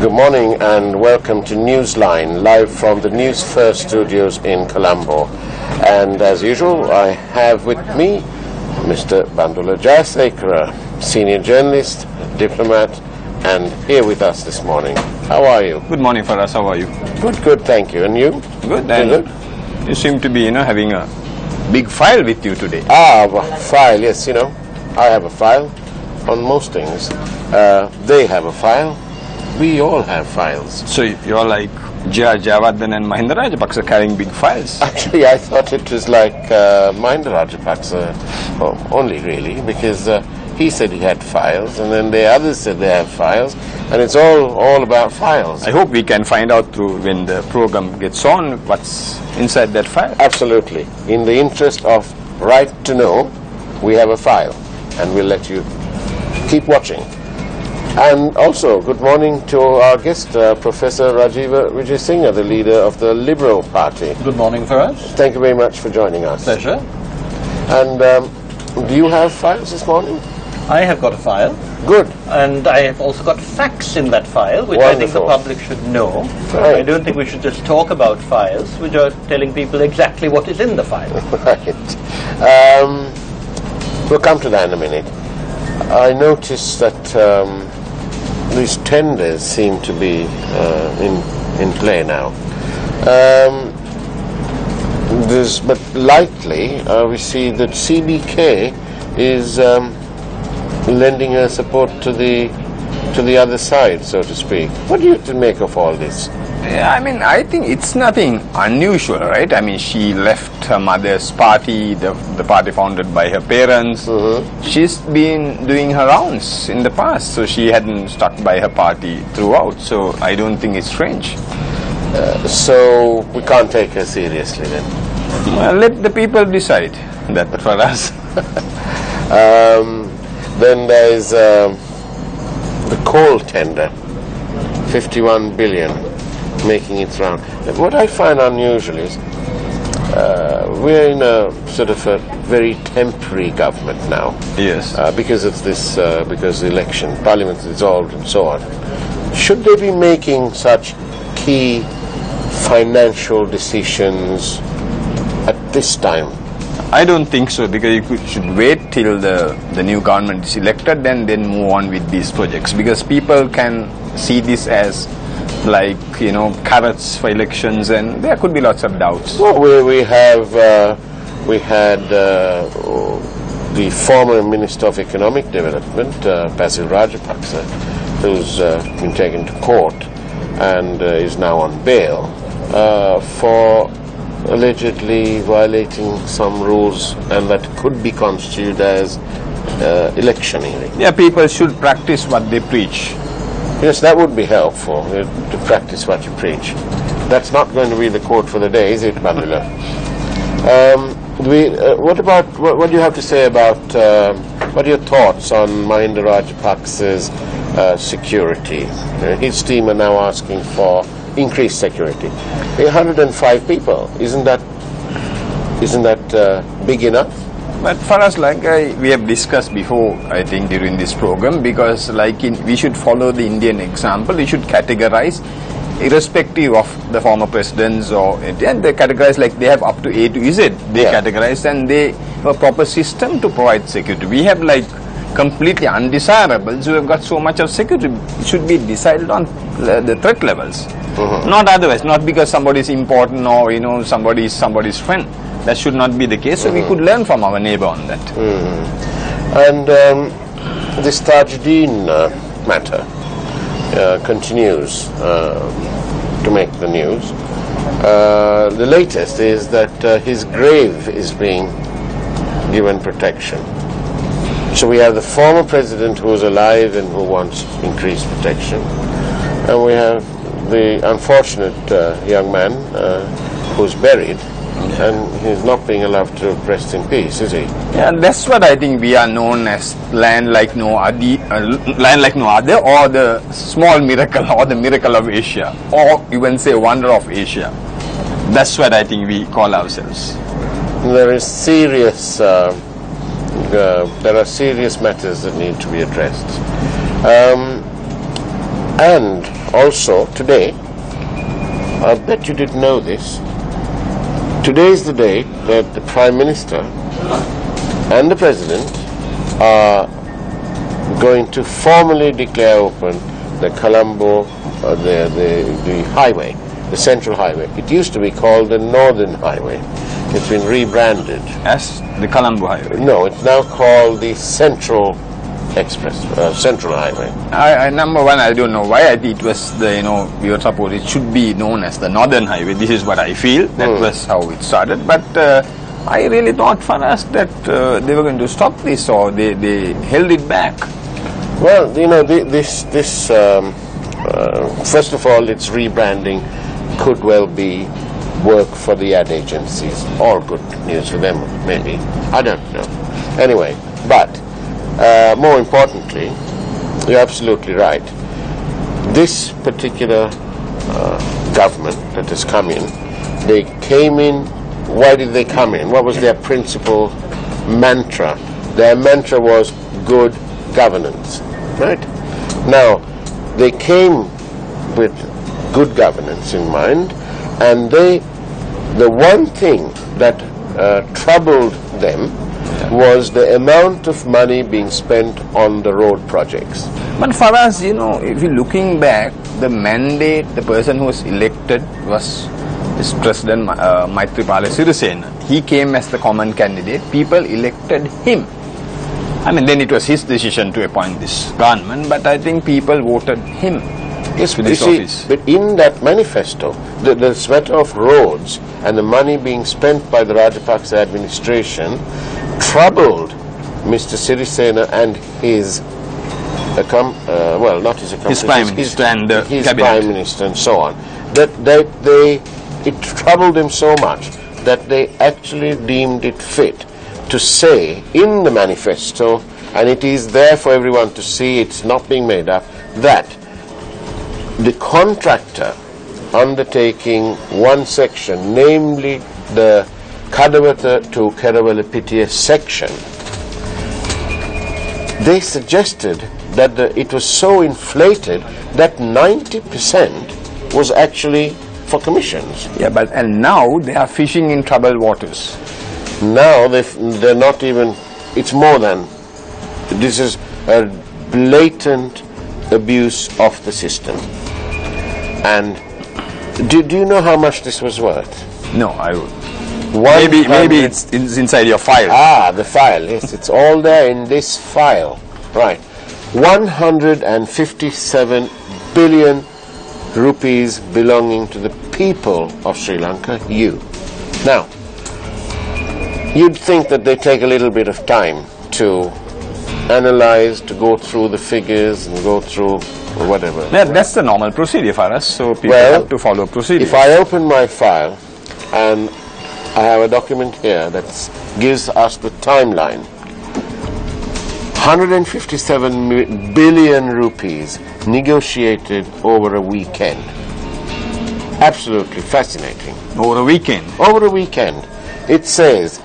Good morning and welcome to Newsline, live from the Newsfirst studios in Colombo. And as usual, I have with me Mr. Bandula Wijeysingha, senior journalist, diplomat, and here with us this morning. How are you? Good morning, Faraz. How are you? Good, thank you. And you? Good. And good? You seem to be, having a big file with you today. Ah, a file, yes, I have a file on most things. They have a file. We all have files. So you're like Jayawardene and Mahinda Rajapaksa carrying big files? Actually, I thought it was like Mahinda Rajapaksa only, really, because he said he had files, and then the others said they have files, and it's all about files. I hope we can find out when the program gets on what's inside that file. Absolutely. In the interest of right to know, we have a file, and we'll let you keep watching. And also, good morning to our guest, Professor Rajiv Wijeysingha, the leader of the Liberal Party. Good morning, Faraz. Thank you very much for joining us. Pleasure. And do you have files this morning? I have got a file. Good. And I have also got facts in that file, which Wonderful. I think the public should know. Right. I don't think we should just talk about files without telling people exactly what is in the file. Right. We'll come to that in a minute. I noticed that these tenders seem to be in play now. But lately, we see that CBK is lending her support to the other side, so to speak. What do you make of all this? I think it's nothing unusual, right? She left her mother's party, the party founded by her parents. Mm-hmm. She's been doing her rounds in the past, so she hadn't stuck by her party throughout, so I don't think it's strange. So we can't take her seriously then? Well, let the people decide that for us. Then there's the coal tender, 51 billion. Making its round. What I find unusual is we're in a sort of a very temporary government now. Yes. Because of this, because the election, Parliament is dissolved and so on. Should they be making such key financial decisions at this time? I don't think so, because you should wait till the new government is elected and then move on with these projects, because people can see this as like, carrots for elections, and there could be lots of doubts. Well, we had the former Minister of Economic Development, Basil Rajapaksa, who's been taken to court and is now on bail for allegedly violating some rules, and that could be constituted as electioneering. Yeah, people should practice what they preach. Yes, that would be helpful, to practice what you preach. That's not going to be the quote for the day, is it, Bandula? What do you have to say about, what are your thoughts on Mahinda Rajapaksa's security? His team are now asking for increased security. 105 people, isn't that big enough? But for us, we have discussed before, I think, during this program, because we should follow the Indian example. We should categorize, irrespective of the former presidents, and they categorize like they have up to A to Z. They categorize, and they have a proper system to provide security. We have completely undesirables who have got so much of security. It should be decided on the threat levels, not otherwise. Not because somebody is important or somebody is somebody's friend. That should not be the case, so we could learn from our neighbor on that. And this Tajuddin matter continues to make the news. The latest is that his grave is being given protection. So we have the former president who is alive and who wants increased protection, and we have the unfortunate young man who's buried. And he's not being allowed to rest in peace, is he? Yeah, that's what I think we are known as land like no other, or the small miracle, or the miracle of Asia, or even say wonder of Asia. That's what I think we call ourselves. There are serious matters that need to be addressed. And also today, I bet you didn't know this, today is the day that the Prime Minister and the President are going to formally declare open the Colombo, the highway, the Central Highway. It used to be called the Northern Highway. It's been rebranded. As the Colombo Highway? No, it's now called the Central Central Highway. Number one, I don't know why it was we were supposed it should be known as the Northern Highway. This is what I feel. That was how it started. But I really thought for us that they were going to stop this, or they held it back. Well, this first of all, its rebranding could well be work for the ad agencies, or good news for them, maybe. I don't know. Anyway, but more importantly, you're absolutely right. This particular government that has come in, they came in. Why did they come in? What was their principal mantra? Their mantra was good governance, right? Now, they came with good governance in mind, and the one thing that troubled them was the amount of money being spent on the road projects. But for us, if you're looking back, the mandate, the person who was elected was this President Maithripala Sirisena. He came as the common candidate. People elected him. I mean, then it was his decision to appoint this government, but I think people voted him. Yes, with this office. But in that manifesto, the matter of roads and the money being spent by the Rajapaksa administration troubled Mr. Sirisena and his, not his accomplices, his Prime Minister and his Cabinet. Prime Minister and so on. It troubled them so much that they actually deemed it fit to say in the manifesto, and it is there for everyone to see, it's not being made up, that the contractor undertaking one section, namely the Kadawatha to Kerawalapitiya section, they suggested that it was so inflated that 90% was actually for commissions. Yeah, and now they are fishing in troubled waters. Now they're not even, it's more than, this is a blatant abuse of the system. And do you know how much this was worth? No, I would. Maybe it's inside your file. Ah, the file, yes, it's all there in this file. Right. 157 billion rupees belonging to the people of Sri Lanka, Now, you'd think that they take a little bit of time to analyze, to go through the figures and go through whatever. Yeah, that's the normal procedure for us, so people have to follow procedure. If I open my file and I have a document here that gives us the timeline, 157 billion rupees negotiated over a weekend. Absolutely fascinating. Over a weekend? Over a weekend. It says,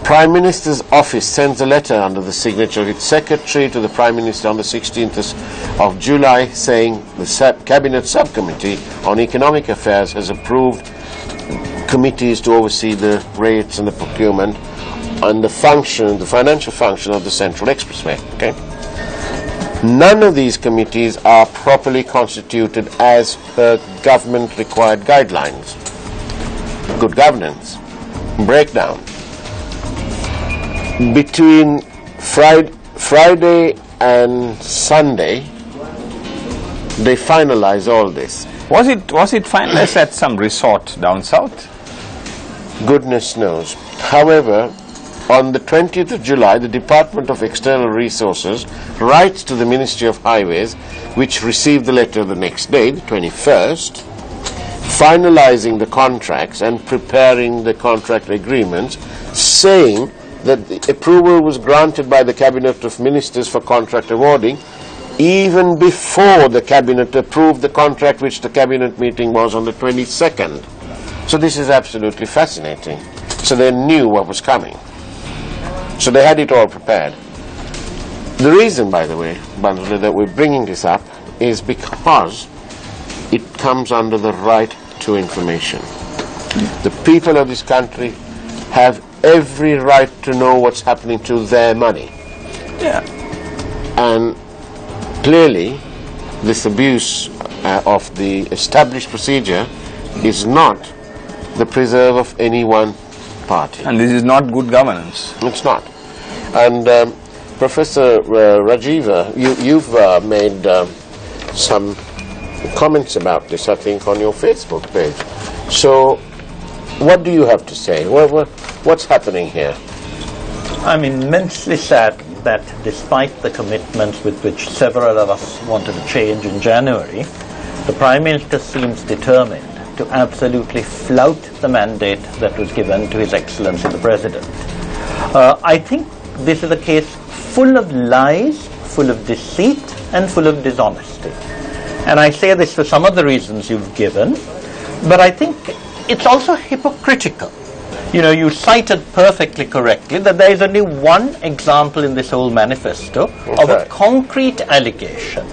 Prime Minister's office sends a letter under the signature of its secretary to the Prime Minister on the 16th of July saying the Cabinet Subcommittee on Economic Affairs has approved committees to oversee the rates and the procurement and the financial function of the Central Expressway. Okay? None of these committees are properly constituted as per government required guidelines. Good governance. Breakdown. Between Friday and Sunday, they finalize all this. Was it finalized at some resort down south? Goodness knows. However, on the 20th of July, the Department of External Resources writes to the Ministry of Highways, which received the letter the next day, the 21st, finalizing the contracts and preparing the contract agreements, saying that the approval was granted by the Cabinet of Ministers for contract awarding even before the Cabinet approved the contract, which the Cabinet meeting was on the 22nd. So this is absolutely fascinating. So they knew what was coming. So they had it all prepared. The reason, by the way, Bandhule, that we're bringing this up is because it comes under the right to information. The people of this country have every right to know what's happening to their money. Yeah. And clearly, this abuse of the established procedure is not the preserve of any one party. And this is not good governance. It's not. And Professor Rajiv, you've made some comments about this, I think, on your Facebook page. So, what do you have to say? What's happening here? I'm immensely saddened that despite the commitments with which several of us wanted to change in January, the Prime Minister seems determined to absolutely flout the mandate that was given to His Excellency the President. I think this is a case full of lies, full of deceit, and full of dishonesty. And I say this for some of the reasons you've given, but I think it's also hypocritical. You know, you cited perfectly correctly that there is only one example in this whole manifesto of a concrete allegation.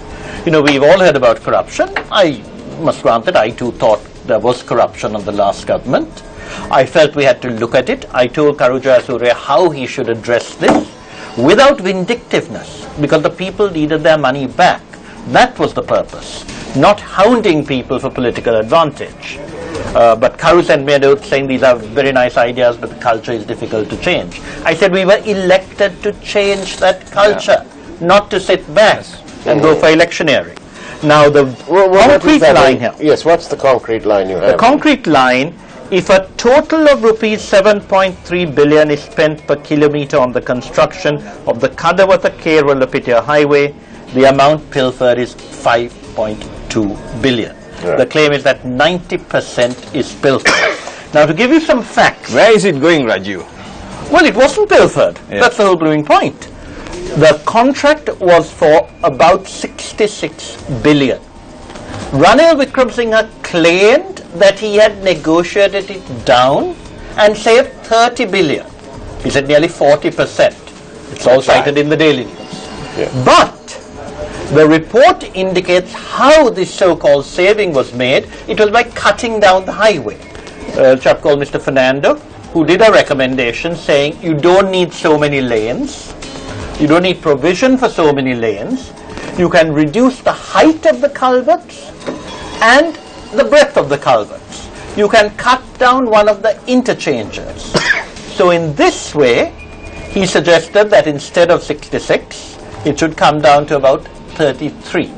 You know, we've all heard about corruption. I must grant that I too thought there was corruption on the last government. I felt we had to look at it. I told Karu Jayasuriya how he should address this without vindictiveness, because the people needed their money back. That was the purpose, not hounding people for political advantage. But Karu sent me a note saying these are very nice ideas, but the culture is difficult to change. I said we were elected to change that culture, not to sit back and go for electioneering. Now the concrete line here. Yes, what's the concrete line you have? The concrete line, if a total of rupees 7.3 billion is spent per kilometre on the construction of the Kadawatha-Kerala-Pitya highway, the amount pilfered is 5.2 billion. Right. The claim is that 90% is pilfered. Now, to give you some facts. Where is it going, Rajiv? Well, it wasn't pilfered. Yeah. That's the whole blooming point. The contract was for about 66 billion. Ranil Wickremesinghe claimed that he had negotiated it down and saved 30 billion. He said nearly 40%. It's all cited in the Daily News. Yeah. But the report indicates how this so-called saving was made. It was by cutting down the highway. A chap called Mr. Fernando, who did a recommendation saying you don't need so many lanes, you don't need provision for so many lanes, you can reduce the height of the culverts and the breadth of the culverts. You can cut down one of the interchanges. So in this way, he suggested that instead of 66, it should come down to about 33.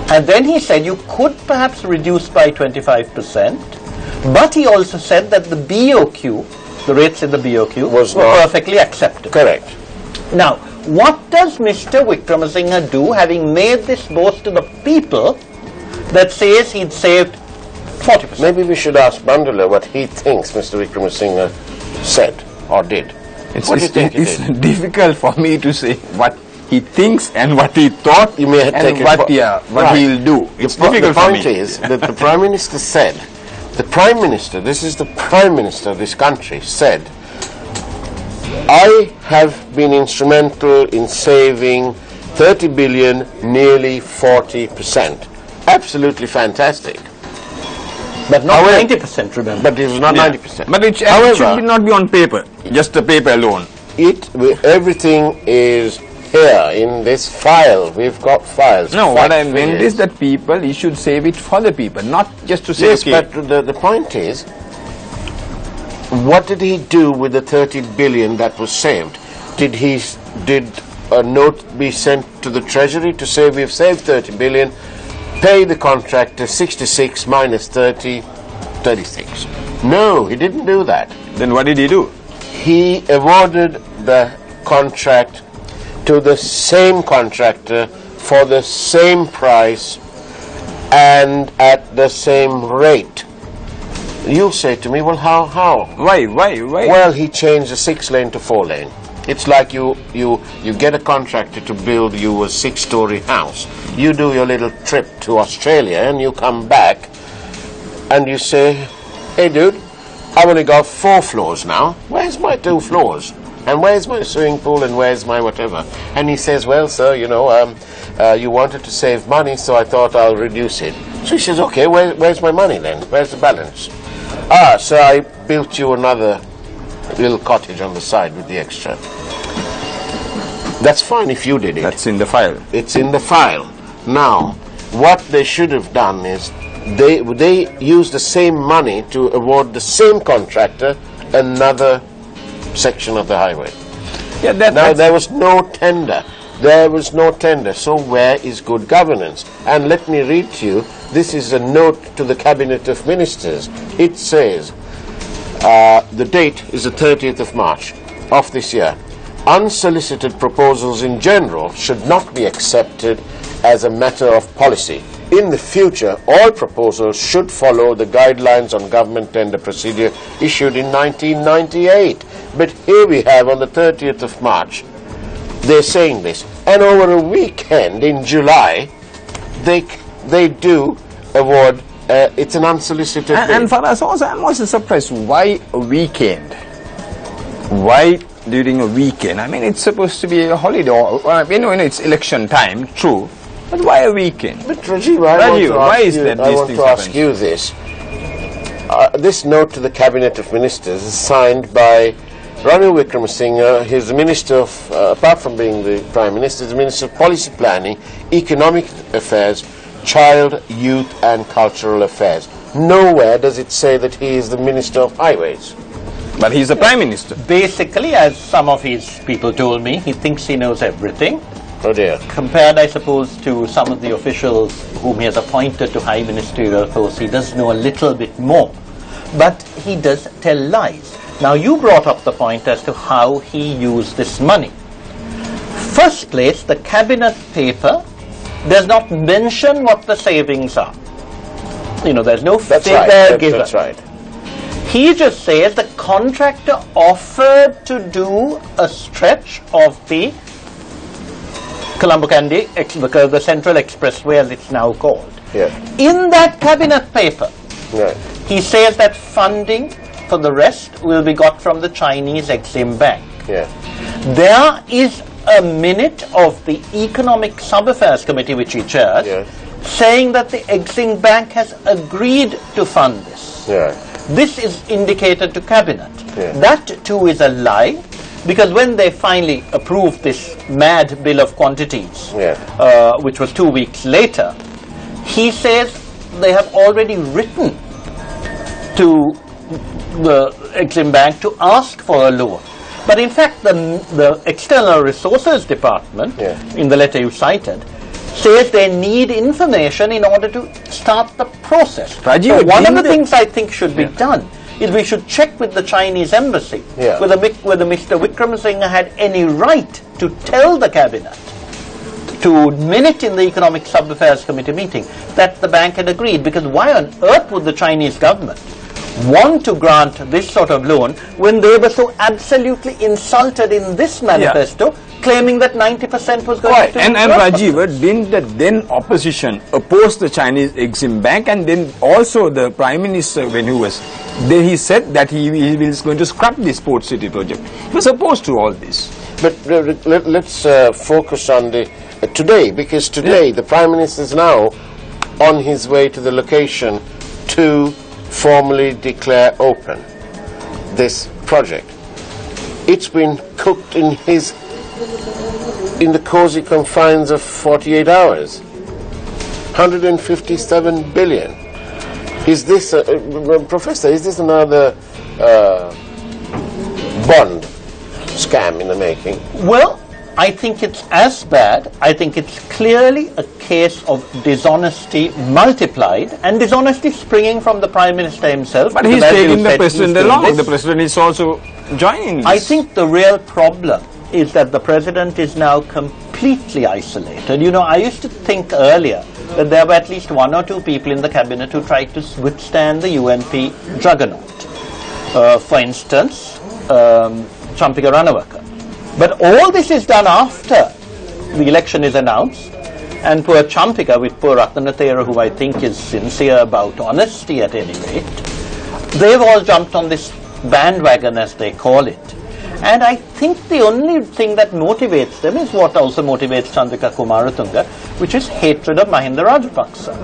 And then he said you could perhaps reduce by 25%, but he also said that the BOQ, the rates in the BOQ, were perfectly acceptable. Correct. Now, what does Mr. Wickremesinghe do, having made this boast to the people, that says he'd saved 40%? Maybe we should ask Bandula what he thinks Mr. Wickremesinghe said or did. It's difficult for me to say what he thinks and what he thought, you may have and what he'll do. It's difficult for me. The point is that the Prime Minister said, the Prime Minister, this is the Prime Minister of this country, said, I have been instrumental in saving 30 billion, nearly 40%. Absolutely fantastic. But not 90%, remember. But it was not 90%. But it should not be on paper, just the paper alone. Everything is here in this file. We've got files. No, what I meant is that you should save it for the people, not just to save. Yes, but the point is, what did he do with the 30 billion that was saved? Did a note be sent to the Treasury to say we've saved 30 billion, pay the contractor 66 minus 30, 36? No, he didn't do that. Then what did he do? He awarded the contract to the same contractor for the same price and at the same rate. You'll say to me, well, how? Why? Well, he changed the 6-lane to 4-lane. It's like you get a contractor to build you a 6-story house. You do your little trip to Australia and you come back and you say, hey dude, I've only got 4 floors now. Where's my 2 floors? And where's my swimming pool and where's my whatever? And he says, well, sir, you know, you wanted to save money, so I thought I'll reduce it. So he says, okay, where's my money then? Where's the balance? So I built you another little cottage on the side with the extra. That's fine if you did it. That's in the file. It's in the file. Now, what they should have done is they used the same money to award the same contractor another section of the highway. Yeah, Now, there was no tender. There was no tender. So where is good governance? And let me read to you, this is a note to the Cabinet of Ministers. It says, the date is the 30th of March of this year. Unsolicited proposals in general should not be accepted as a matter of policy. In the future, all proposals should follow the guidelines on government tender procedure issued in 1998. But here we have on the 30th of March, they're saying this. And over a weekend in July, they do award, it's an unsolicited bid. And for us also, I'm also surprised, why a weekend? Why during a weekend? I mean, it's supposed to be a holiday, or it's election time, true. But why a weekend? But Rajiv, why is that? I want to ask you this. This note to the Cabinet of Ministers is signed by Ranil Wickremesinghe. He's the Minister of, apart from being the Prime Minister, the Minister of Policy Planning, Economic Affairs, Child, Youth and Cultural Affairs. Nowhere does it say that he is the Minister of Highways. But he's the Prime Minister. Basically, as some of his people told me, he thinks he knows everything. Oh dear. Compared, I suppose, to some of the officials whom he has appointed to high ministerial posts, he does know a little bit more. But he does tell lies. Now, you brought up the point as to how he used this money. First place, the cabinet paper does not mention what the savings are. There's no figure given. That's right. He just says the contractor offered to do a stretch of the Colombo-Kandy, the Central Expressway as it's now called. Yeah. In that cabinet paper, Right. he says that funding for the rest will be got from the Chinese Exim Bank. Yeah. There is a minute of the Economic Sub-Affairs Committee which he chairs, Yes. saying that the Exim Bank has agreed to fund this. Yeah. This is indicated to Cabinet. Yeah. That too is a lie, because when they finally approved this mad bill of quantities, which was 2 weeks later, he says they have already written to the Exim Bank to ask for a loan. But in fact, the External Resources Department, in the letter you cited, says they need information in order to start the process. Rajiv, so one of the things I think should be done is we should check with the Chinese embassy whether Mr. Wickremesinghe had any right to tell the cabinet to minute in the Economic Sub-Affairs Committee meeting that the bank had agreed, because why on earth would the Chinese government want to grant this sort of loan when they were so absolutely insulted in this manifesto, claiming that 90% was going to... And Rajiv, didn't the then opposition oppose the Chinese Exim Bank, and then also the Prime Minister, when he said that he is going to scrap this Port City project. He was opposed to all this. But let's focus on the today, because today the Prime Minister is now on his way to the location to formally declare open this project. It's been cooked in the cozy confines of 48 hours. 157 billion. Is this, Professor, is this another bond scam in the making? Well, I think it's as bad. I think it's clearly a case of dishonesty multiplied, and dishonesty springing from the Prime Minister himself. But he's taking the President along. The President is also joining this. I think the real problem is that the President is now completely isolated. I used to think earlier that there were at least 1 or 2 people in the cabinet who tried to withstand the UNP juggernaut. For instance, Champika Ranawaka. But all this is done after the election is announced, and poor Champika, with poor Ratanathera, who I think is sincere about honesty at any rate, they've all jumped on this bandwagon, as they call it. And I think the only thing that motivates them is what also motivates Chandrika Kumaratunga, which is hatred of Mahinda Rajapaksa.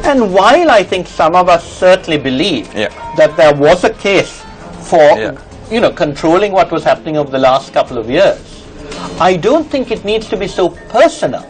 And while I think some of us certainly believe that there was a case for controlling what was happening over the last couple of years, I don't think it needs to be so personal.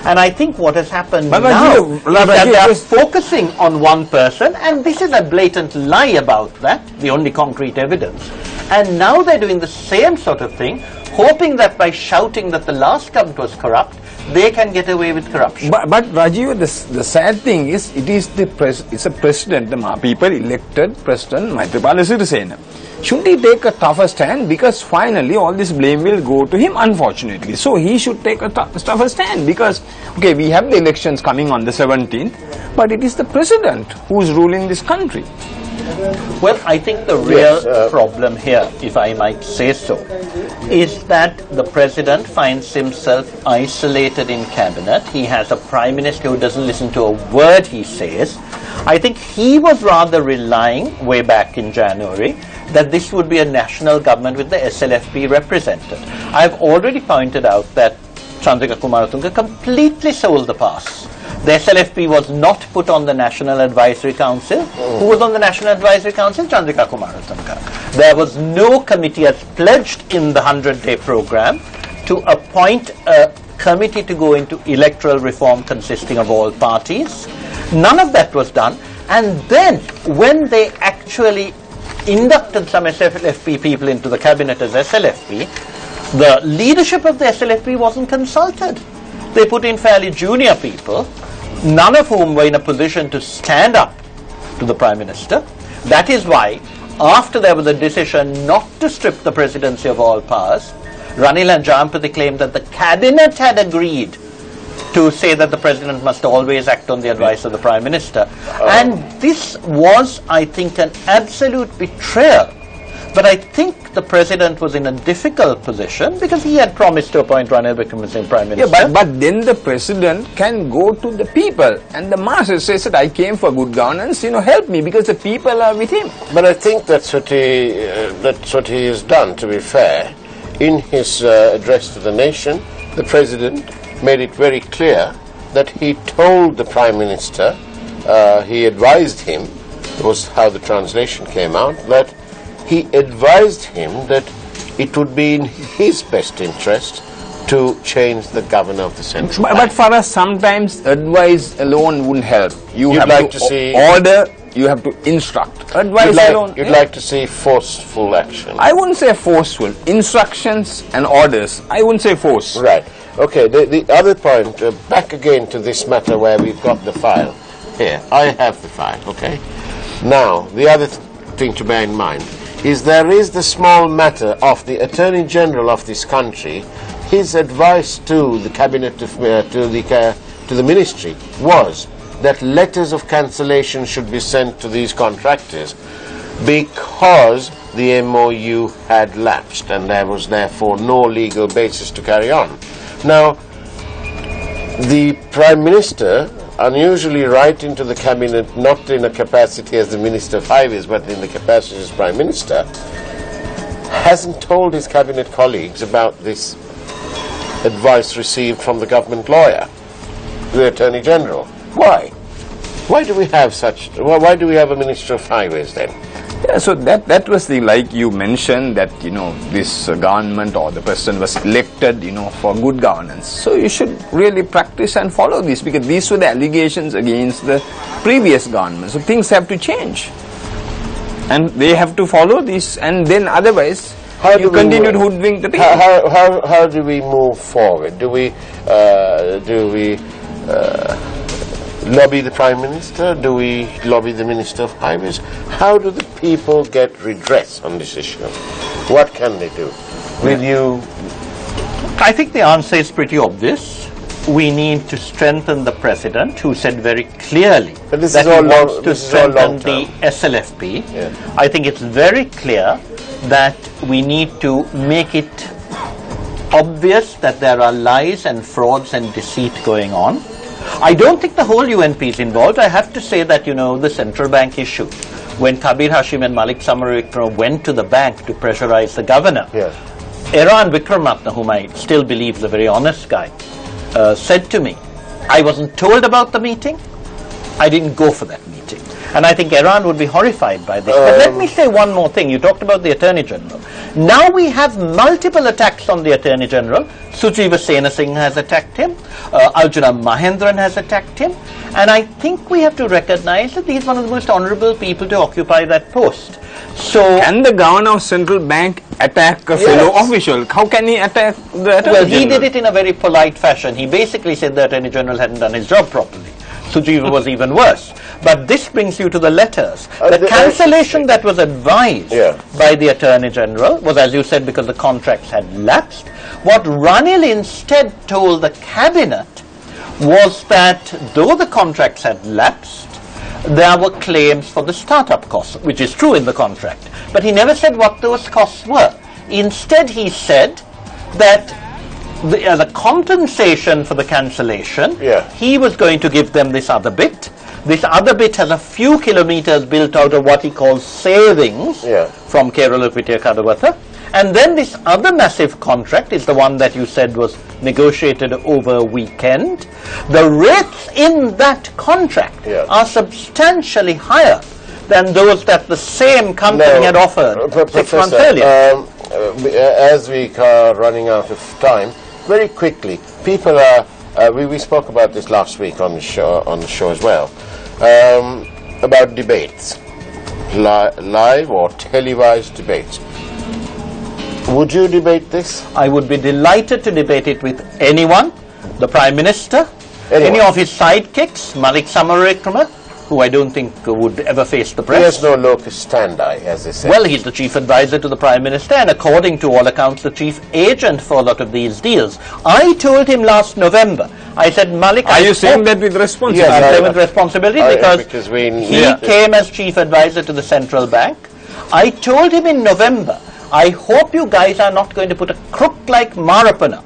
And I think what has happened now is that they are focusing on one person, and this is a blatant lie about that, the only concrete evidence. And now they're doing the same sort of thing, hoping that by shouting that the last government was corrupt, they can get away with corruption. But Rajiv, the sad thing is, it's a president, the people elected President Maithripala Sirisena. Should he take a tougher stand? Because finally all this blame will go to him, unfortunately. So he should take a tougher stand, because, okay, we have the elections coming on the 17th, but it is the president who is ruling this country. Well, I think the real problem here, if I might say so, is that the president finds himself isolated in cabinet. He has a prime minister who doesn't listen to a word he says. I think he was rather relying, way back in January, that this would be a national government with the SLFP represented. I've already pointed out that Chandrika Kumaratunga completely sold the pass. The SLFP was not put on the National Advisory Council. Who was on the National Advisory Council? Chandrika Kumaratunga. There was no committee as pledged in the 100-day program to appoint a committee to go into electoral reform consisting of all parties. None of that was done. And then, when they actually inducted some SLFP people into the cabinet as SLFP, the leadership of the SLFP wasn't consulted. They put in fairly junior people, none of whom were in a position to stand up to the Prime Minister. That is why, after there was a decision not to strip the presidency of all powers, Ranil and Jayampati claimed that the cabinet had agreed to say that the president must always act on the advice of the Prime Minister. And this was, I think, an absolute betrayal. But I think the president was in a difficult position because he had promised to appoint Ranil Wickremesinghe Prime Minister. Yeah, but then the president can go to the people and the masses, says that I came for good governance, help me, because the people are with him. But I think that's what he has done, to be fair. In his address to the nation, the president made it very clear that he told the Prime Minister, he advised him, was how the translation came out, that he advised him that it would be in his best interest to change the governor of the central bank. But for us, sometimes advice alone wouldn't help. You'd have like to see order, you have to instruct. Advice alone. You'd like to see forceful action. I wouldn't say forceful. Instructions and orders. I wouldn't say force. Right. Okay, the other point, back again to this matter where we've got the file. Here, I have the file, okay? Now, the other thing to bear in mind is there is the small matter of the Attorney General of this country. His advice to the cabinet, to the ministry, was that letters of cancellation should be sent to these contractors because the MOU had lapsed and there was therefore no legal basis to carry on. Now, the Prime Minister, unusually right into the cabinet, not in a capacity as the Minister of Highways, but in the capacity as Prime Minister, hasn't told his cabinet colleagues about this advice received from the government lawyer, the Attorney General. Why? Why do we have why do we have a Minister of Highways then? Yeah, so that was the, like you mentioned, that this government or the president was elected for good governance. So you should really practice and follow this, because these were the allegations against the previous government. So things have to change, and they have to follow this, and then otherwise you continue to hoodwink the people. How do we move forward? Do we lobby the Prime Minister? Do we lobby the Minister of Highways? How do the people get redress on this issue? What can they do? I think the answer is pretty obvious. We need to strengthen the president, who said very clearly that he wants to strengthen the SLFP. Yeah. I think it's very clear that we need to make it obvious that there are lies and frauds and deceit going on. I don't think the whole UNP is involved. I have to say that, the central bank issue, when Kabir Hashim and Malik Samaravikram went to the bank to pressurize the governor, yes, Iran Vikramatne, whom I still believe is a very honest guy, said to me, I wasn't told about the meeting, I didn't go for that meeting. And I think Iran would be horrified by this. But let me say one more thing. You talked about the Attorney General. Now we have multiple attacks on the Attorney General. Sujiva Senasinghe has attacked him. Arjuna Mahendran has attacked him. And I think we have to recognize that he is one of the most honorable people to occupy that post. So, can the governor of central bank attack a fellow official? How can he attack the Attorney General? Well, he did it in a very polite fashion. He basically said the Attorney General hadn't done his job properly. Sujiva was even worse. But this brings you to the letters. The cancellation that was advised by the Attorney General was, as you said, because the contracts had lapsed. What Ranil instead told the Cabinet was that though the contracts had lapsed, there were claims for the startup costs, which is true in the contract. But he never said what those costs were. Instead, he said that the compensation for the cancellation, he was going to give them this other bit. This other bit has a few kilometers built out of what he calls savings from Kerala Pitya Kadavatha. And then this other massive contract is the one that you said was negotiated over a weekend. The rates in that contract are substantially higher than those that the same company had offered 6 months earlier. As we are running out of time, very quickly, people are, we spoke about this last week on the show as well, about debates, live or televised debates. Would you debate this? I would be delighted to debate it with anyone, the Prime Minister, any of his sidekicks, Malik Samaravikrama, who I don't think would ever face the press. He has no locus standi, as they say. Well, he's the chief advisor to the Prime Minister and according to all accounts the chief agent for a lot of these deals. I told him last November, I said, Malik... Are you saying that with responsibility? Yes, I say with responsibility because he came as chief advisor to the central bank. I told him in November, I hope you guys are not going to put a crook like Marapana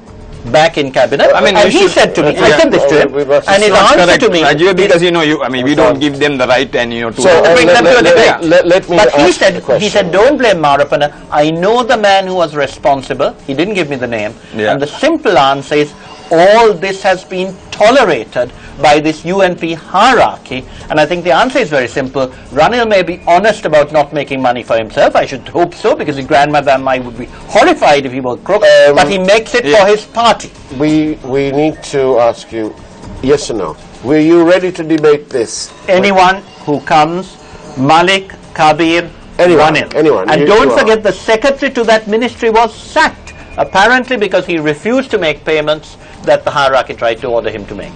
back in cabinet. I mean, and he said to me, I said this to him, and his answer to me, Rajiv, because we don't give them the right and to bring them to a debate. But he said, don't blame Marapana. I know the man who was responsible. He didn't give me the name. And the simple answer is, all this has been tolerated by this UNP hierarchy, and I think the answer is very simple. Ranil may be honest about not making money for himself. I should hope so, because his grandmother and I would be horrified if he were crook, but he makes it for his party. We need to ask you, yes or no, were you ready to debate this? Anyone who comes, Malik, Kabir, Ranil. Anyone. And don't forget the secretary to that ministry was sacked, apparently because he refused to make payments that the hierarchy tried to order him to make.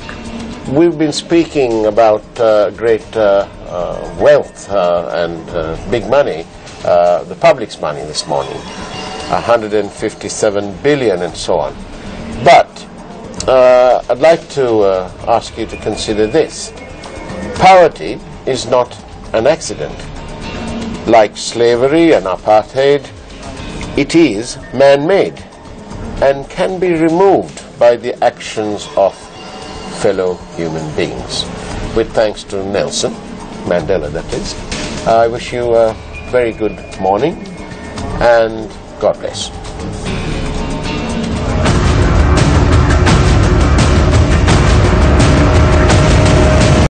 We've been speaking about great wealth and big money, the public's money this morning, 157 billion and so on. But I'd like to ask you to consider this. Poverty is not an accident. Like slavery and apartheid, it is man-made and can be removed by the actions of fellow human beings. With thanks to Nelson Mandela, that is. I wish you a very good morning and God bless.